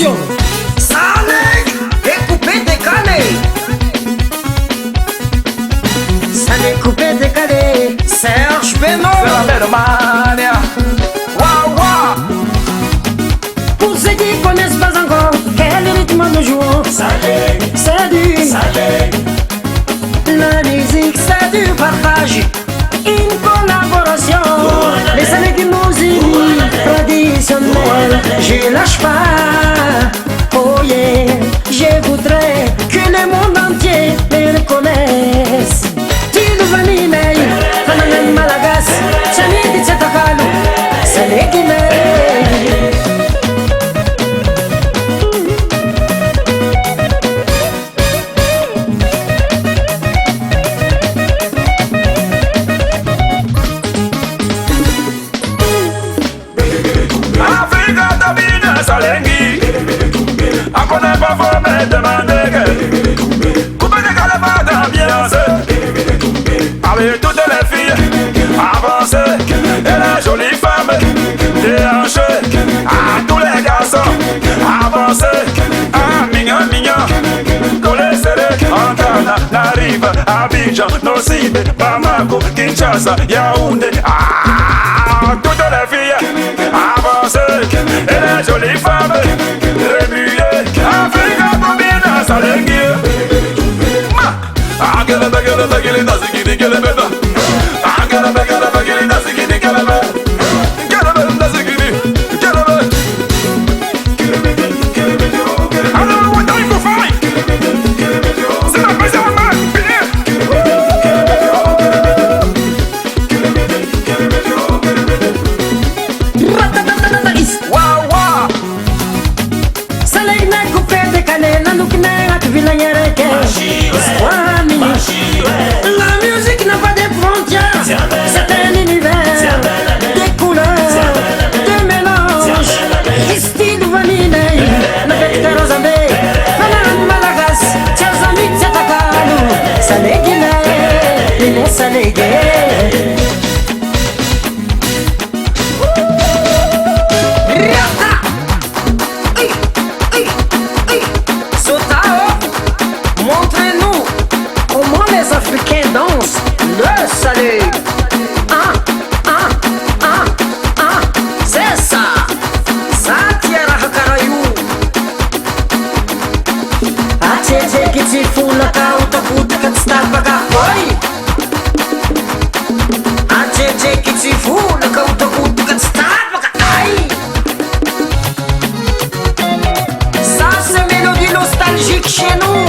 Attention, Salek est coupé décalé. Salek coupé décalé. Serge Benoît. C'est la mania. Waouh, waouh. Pour ceux qui connaissent pas encore, quel rythme nous jouons? Salek, C'est du Salek. La musique, c'est du partage, une collaboration. Les Salek de musique traditionnelle, je lâche pas. Oh yeah, je voudrais que le monde entier les reconnaisse. Tino Vanille, Fananan Malagas, Chani de Tchatakalu, Salek Guinée. Africa domine Salengi. On connaît pas formé demander. Coupé de calama d'ambiance. Avec toutes les filles avancées. Et la jolie femme déhanchée. À tous les garçons avancés. Ah, mignon, mignon. Collé serré. Antana, n'arrive. Abidjan, Noside, Bamako, Kinshasa, Yaoundé. Ah, toutes les filles avancées. Et les jolies femmes remuées. Africa combine Salengi. Ah, get it, does it, get it, better. Ah, get it, does it, get it, better. Get it, does it, get it, better. I don't know what time to find. C'est la base à main, wow, wow. Salek na coupé décalé, la nouk na at vilayere ke. La musique n'a pas de frontières, c'est un univers de couleurs, de mélanges. Style vanille, la bête Rosambe, Fananan Malagas, Tchazami Tchatakalu, Salek Guinée, Guinée Salek. Montrez-nous comment les Africains dansent le Salek. C'est ça. Ça tira Hakarayou. Atete kitifuna kautakuta katstapaka. Oi. Atete kitifuna kautakuta katstapaka. Aïe. Ça c'est mélodie nostalgique chez nous.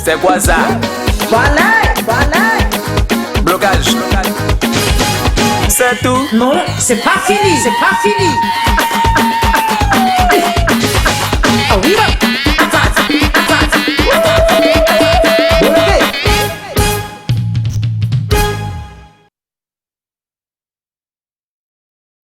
C'est quoi ça? Balai. Blocage. C'est tout. Non, c'est pas fini.